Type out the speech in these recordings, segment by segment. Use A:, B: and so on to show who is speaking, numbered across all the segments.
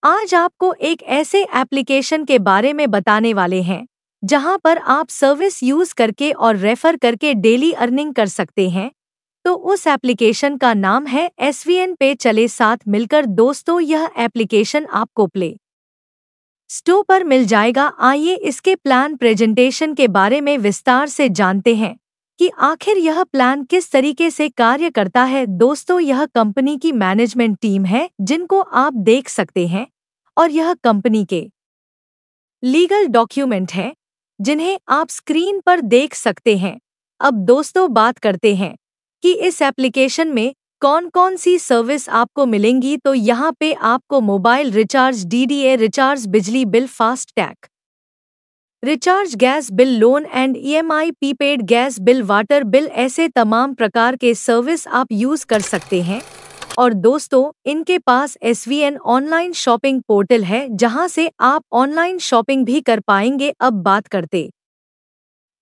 A: आज आपको एक ऐसे एप्लीकेशन के बारे में बताने वाले हैं जहां पर आप सर्विस यूज करके और रेफर करके डेली अर्निंग कर सकते हैं। तो उस एप्लीकेशन का नाम है SVN पे। चले साथ मिलकर दोस्तों यह एप्लीकेशन आपको प्ले स्टोर पर मिल जाएगा। आइए इसके प्लान प्रेजेंटेशन के बारे में विस्तार से जानते हैं कि आखिर यह प्लान किस तरीके से कार्य करता है। दोस्तों यह कंपनी की मैनेजमेंट टीम है जिनको आप देख सकते हैं और यह कंपनी के लीगल डॉक्यूमेंट हैं जिन्हें आप स्क्रीन पर देख सकते हैं। अब दोस्तों बात करते हैं कि इस एप्लीकेशन में कौन कौन सी सर्विस आपको मिलेंगी। तो यहाँ पे आपको मोबाइल रिचार्ज, DDA रिचार्ज, बिजली bill, fast tag recharge, gas bill, loan and EMI, prepaid gas bill, water bill, ऐसे तमाम प्रकार के सर्विस आप यूज कर सकते हैं। और दोस्तों इनके पास SVN ऑनलाइन शॉपिंग पोर्टल है जहां से आप ऑनलाइन शॉपिंग भी कर पाएंगे। अब बात करते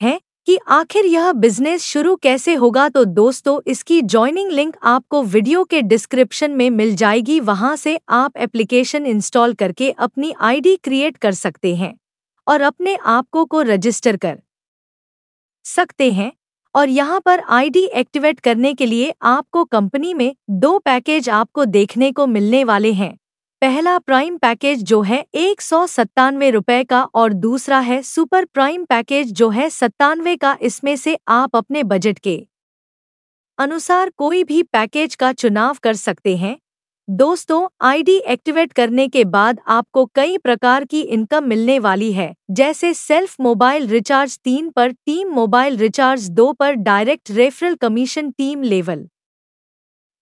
A: हैं कि आखिर यह बिजनेस शुरू कैसे होगा। तो दोस्तों इसकी ज्वाइनिंग लिंक आपको वीडियो के डिस्क्रिप्शन में मिल जाएगी। वहां से आप एप्लीकेशन इंस्टॉल करके अपनी ID क्रिएट कर सकते हैं और अपने आपको को रजिस्टर कर सकते हैं। और यहाँ पर ID एक्टिवेट करने के लिए आपको कंपनी में 2 पैकेज आपको देखने को मिलने वाले हैं। पहला प्राइम पैकेज जो है 197 रुपए का और दूसरा है सुपर प्राइम पैकेज जो है 97 का। इसमें से आप अपने बजट के अनुसार कोई भी पैकेज का चुनाव कर सकते हैं। दोस्तों ID एक्टिवेट करने के बाद आपको कई प्रकार की इनकम मिलने वाली है, जैसे सेल्फ मोबाइल रिचार्ज 3 पर, टीम मोबाइल रिचार्ज 2 पर, direct referral commission, team level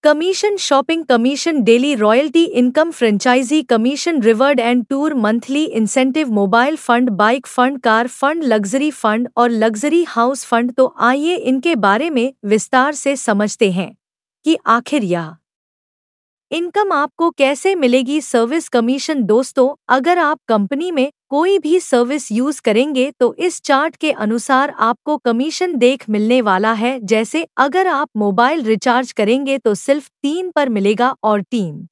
A: commission, shopping commission, daily royalty income, franchise commission, reward and tour, monthly incentive, mobile fund, bike fund, car fund, luxury fund और luxury house fund. तो आइए इनके बारे में विस्तार से समझते हैं कि आखिर यह इनकम आपको कैसे मिलेगी। सर्विस कमीशन दोस्तों अगर आप कंपनी में कोई भी सर्विस यूज करेंगे तो इस चार्ट के अनुसार आपको कमीशन देख मिलने वाला है। जैसे अगर आप मोबाइल रिचार्ज करेंगे तो सिर्फ 3 पर मिलेगा और टीम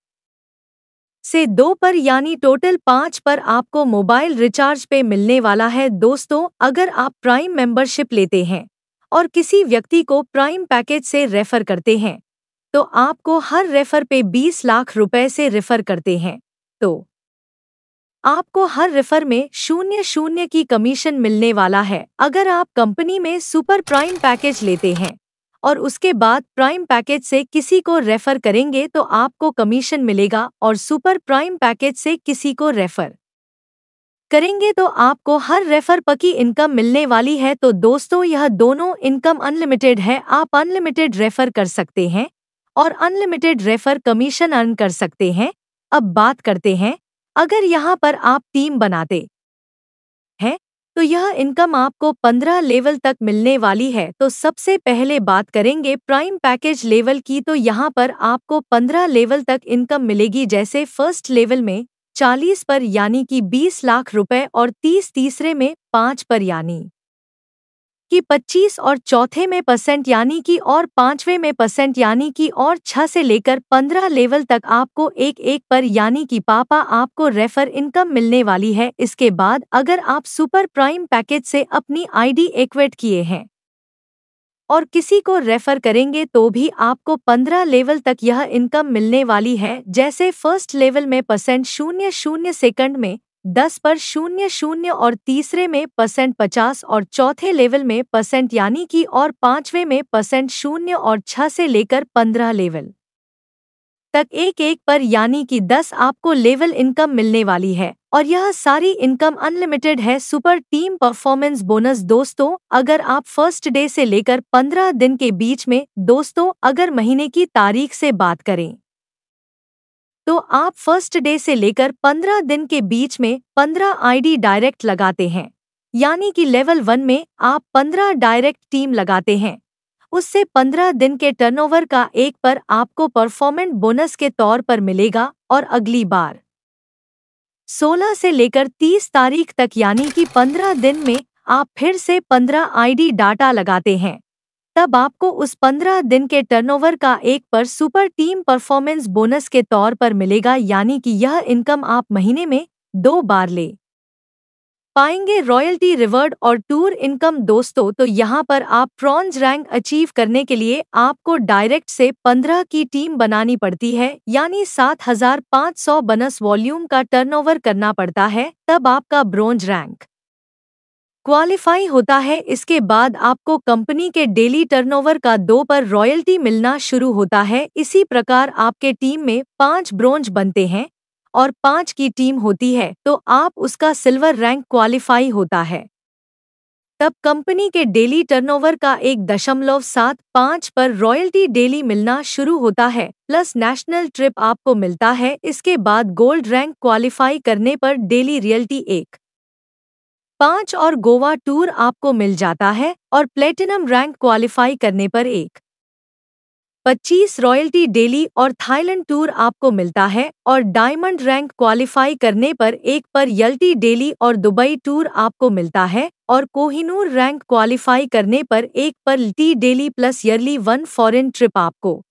A: से 2 पर, यानी टोटल 5 पर आपको मोबाइल रिचार्ज पे मिलने वाला है। दोस्तों अगर आप प्राइम मेंबरशिप लेते हैं और किसी व्यक्ति को प्राइम पैकेज से रेफर करते हैं तो आपको हर रेफर पे 20 लाख रुपए से रेफर करते हैं तो आपको हर रेफर में 0.0 की कमीशन मिलने वाला है। अगर आप कंपनी में सुपर प्राइम पैकेज लेते हैं और उसके बाद प्राइम पैकेज से किसी को रेफर करेंगे तो आपको कमीशन मिलेगा, और सुपर प्राइम पैकेज से किसी को रेफर करेंगे तो आपको हर रेफर पर की इनकम मिलने वाली है। तो दोस्तों यह दोनों इनकम अनलिमिटेड है। आप अनलिमिटेड रेफर कर सकते हैं और अनलिमिटेड रेफर कमीशन अर्न कर सकते हैं। अब बात करते हैं अगर यहाँ पर आप टीम बनाते हैं तो यह इनकम आपको 15 लेवल तक मिलने वाली है। तो सबसे पहले बात करेंगे प्राइम पैकेज लेवल की। तो यहाँ पर आपको 15 लेवल तक इनकम मिलेगी। जैसे फर्स्ट लेवल में 40 पर यानी कि 20 लाख रुपए और 30 तीसरे में 5 पर यानी कि 25 और चौथे में % यानी कि और 5वें में % यानी कि और 6 से लेकर 15 लेवल तक आपको 1 पर यानी कि पापा आपको रेफर इनकम मिलने वाली है। इसके बाद अगर आप सुपर प्राइम पैकेज से अपनी ID एक्टिवेट किए हैं और किसी को रेफर करेंगे तो भी आपको 15 लेवल तक यह इनकम मिलने वाली है। जैसे फर्स्ट लेवल में %00, सेकंड में 10 पर 00 और तीसरे में %50 और चौथे लेवल में % यानी कि और 5वें में %0 और 6 से लेकर 15 लेवल तक 1 पर यानी कि 10 आपको लेवल इनकम मिलने वाली है। और यह सारी इनकम अनलिमिटेड है। सुपर टीम परफॉर्मेंस बोनस दोस्तों अगर आप फर्स्ट डे से लेकर 15 दिन के बीच में, दोस्तों अगर महीने की तारीख से बात करें तो आप फर्स्ट डे से लेकर 15 दिन के बीच में 15 ID डायरेक्ट लगाते हैं, यानी कि लेवल 1 में आप 15 डायरेक्ट टीम लगाते हैं। उससे 15 दिन के टर्नओवर का 1 पर आपको परफॉर्मेंस बोनस के तौर पर मिलेगा। और अगली बार 16 से लेकर 30 तारीख तक यानी कि 15 दिन में आप फिर से 15 ID डाटा लगाते हैं, तब आपको उस 15 दिन के टर्नओवर का 1 सुपर टीम परफॉर्मेंस बोनस के तौर पर मिलेगा, यानी कि यह इनकम आप महीने में 2 बार ले पाएंगे। रॉयल्टी रिवॉर्ड और टूर इनकम दोस्तों, तो यहाँ पर आप ब्रॉन्ज रैंक अचीव करने के लिए आपको डायरेक्ट से 15 की टीम बनानी पड़ती है, यानी 7500 बोनस वॉल्यूम का टर्नओवर करना पड़ता है, तब आपका ब्रोंज रैंक क्वालिफाई होता है। इसके बाद आपको कंपनी के डेली टर्नओवर का 2 पर रॉयल्टी मिलना शुरू होता है। इसी प्रकार आपके टीम में 5 ब्रोंज बनते हैं और 5 की टीम होती है तो आप उसका सिल्वर रैंक क्वालिफाई होता है। तब कंपनी के डेली टर्नओवर का 1.75 पर रॉयल्टी डेली मिलना शुरू होता है, प्लस नेशनल ट्रिप आपको मिलता है। इसके बाद गोल्ड रैंक क्वालिफाई करने पर डेली रियल्टी 1.5 और गोवा टूर आपको मिल जाता है, और प्लेटिनम रैंक क्वालिफाई करने पर 1.25 रॉयल्टी डेली और थाईलैंड टूर आपको मिलता है, और डायमंड रैंक क्वालिफाई करने पर 1 पर यल्टी डेली और दुबई टूर आपको मिलता है, और कोहिनूर रैंक क्वालिफाई करने पर 1 पर T daily plus yearly 1 foreign trip आपको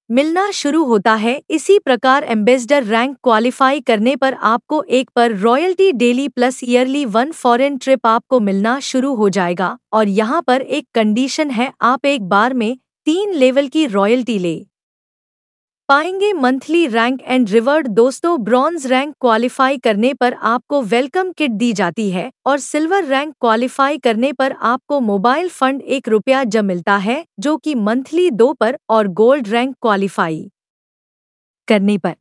A: मिलना शुरू होता है। इसी प्रकार एम्बेसडर रैंक क्वालिफाई करने पर आपको 1 पर royalty daily plus yearly 1 foreign trip आपको मिलना शुरू हो जाएगा। और यहाँ पर एक कंडीशन है, आप एक बार में 3 लेवल की रॉयल्टी ले पाएंगे। मंथली रैंक एंड रिवॉर्ड दोस्तों, ब्रॉन्ज रैंक क्वालिफाई करने पर आपको वेलकम किट दी जाती है, और सिल्वर रैंक क्वालिफाई करने पर आपको मोबाइल फंड 1 रुपया जब मिलता है, जो कि मंथली 2 पर, और गोल्ड रैंक क्वालिफाई करने पर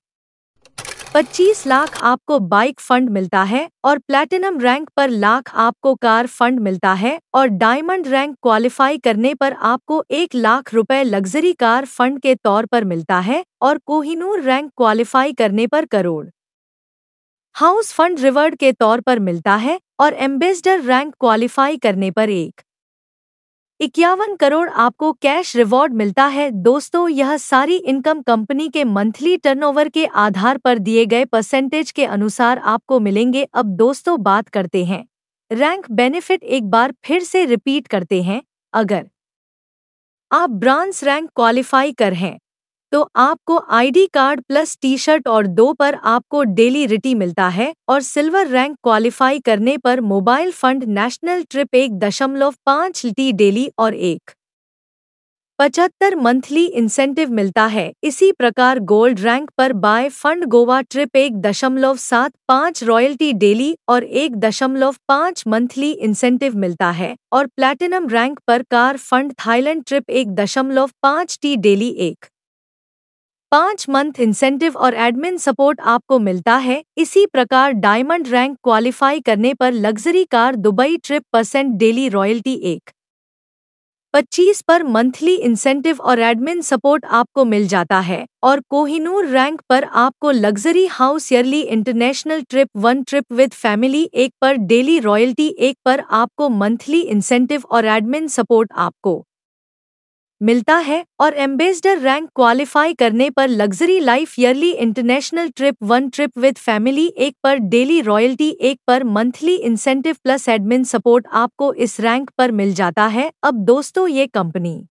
A: 25 लाख आपको बाइक फंड मिलता है, और प्लैटिनम रैंक पर लाख आपको कार फंड मिलता है, और डायमंड रैंक क्वालिफाई करने पर आपको 1 लाख रुपए लग्जरी कार फंड के तौर पर मिलता है, और कोहिनूर रैंक क्वालिफाई करने पर करोड़ हाउस फंड रिवॉर्ड के तौर पर मिलता है, और एम्बेसडर रैंक क्वालिफाई करने पर 51 करोड़ आपको कैश रिवॉर्ड मिलता है। दोस्तों, यह सारी इनकम कंपनी के मंथली टर्नओवर के आधार पर दिए गए परसेंटेज के अनुसार आपको मिलेंगे। अब दोस्तों बात करते हैं रैंक बेनिफिट। एक बार फिर से रिपीट करते हैं, अगर आप ब्रॉन्ज रैंक क्वालिफाई कर हैं तो आपको ID card plus T shirt और 2 पर आपको डेली रिटी मिलता है, और सिल्वर रैंक क्वालिफाई करने पर mobile fund national trip 1.5 T daily और 1.75 मंथली इंसेंटिव मिलता है। इसी प्रकार गोल्ड रैंक पर buy fund Goa trip 1.75 royalty daily और 1.5 मंथली इंसेंटिव मिलता है, और प्लैटिनम रैंक पर car fund Thailand trip 1.5 T daily 1.5 month incentive और एडमिन सपोर्ट आपको मिलता है। इसी प्रकार डायमंड रैंक क्वालिफाई करने पर luxury car Dubai trip % daily royalty 1.25 पर मंथली इंसेंटिव और एडमिन सपोर्ट आपको मिल जाता है, और कोहिनूर रैंक पर आपको luxury house yearly international trip 1 trip with family 1 पर डेली रॉयल्टी 1 पर आपको मंथली इंसेंटिव और एडमिन सपोर्ट आपको मिलता है, और एम्बेसडर रैंक क्वालिफाई करने पर luxury life yearly international trip 1 trip with family 1 पर डेली रॉयल्टी 1 पर monthly incentive plus admin support आपको इस रैंक पर मिल जाता है। अब दोस्तों, ये कंपनी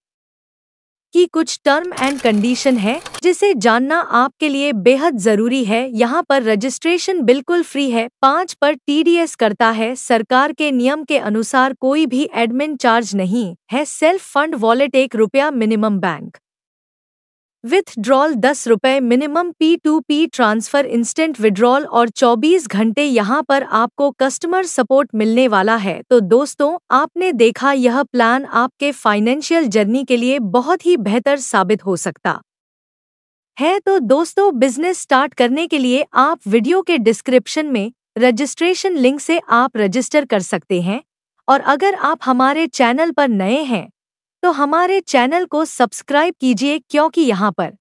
A: की कुछ टर्म एंड कंडीशन है जिसे जानना आपके लिए बेहद जरूरी है। यहाँ पर रजिस्ट्रेशन बिल्कुल फ्री है, 5 पर टीडीएस करता है। सरकार के नियम के अनुसार कोई भी एडमिन चार्ज नहीं है। सेल्फ फंड वॉलेट 1 रुपया मिनिमम, बैंक विथड्रॉल 10 रुपये minimum, P2P transfer instant withdrawal और 24 घंटे यहाँ पर आपको कस्टमर सपोर्ट मिलने वाला है। तो दोस्तों, आपने देखा यह प्लान आपके फाइनेंशियल जर्नी के लिए बहुत ही बेहतर साबित हो सकता है। तो दोस्तों, बिजनेस स्टार्ट करने के लिए आप वीडियो के डिस्क्रिप्शन में रजिस्ट्रेशन लिंक से आप रजिस्टर कर सकते हैं, और अगर आप हमारे चैनल पर नए हैं तो हमारे चैनल को सब्सक्राइब कीजिए, क्योंकि यहाँ पर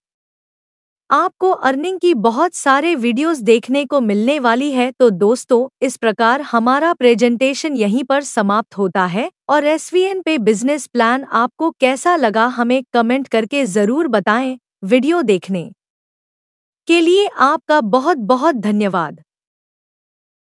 A: आपको अर्निंग की बहुत सारे वीडियोस देखने को मिलने वाली है। तो दोस्तों, इस प्रकार हमारा प्रेजेंटेशन यहीं पर समाप्त होता है, और SVN पे बिजनेस प्लान आपको कैसा लगा हमें कमेंट करके ज़रूर बताएं। वीडियो देखने के लिए आपका बहुत बहुत धन्यवाद।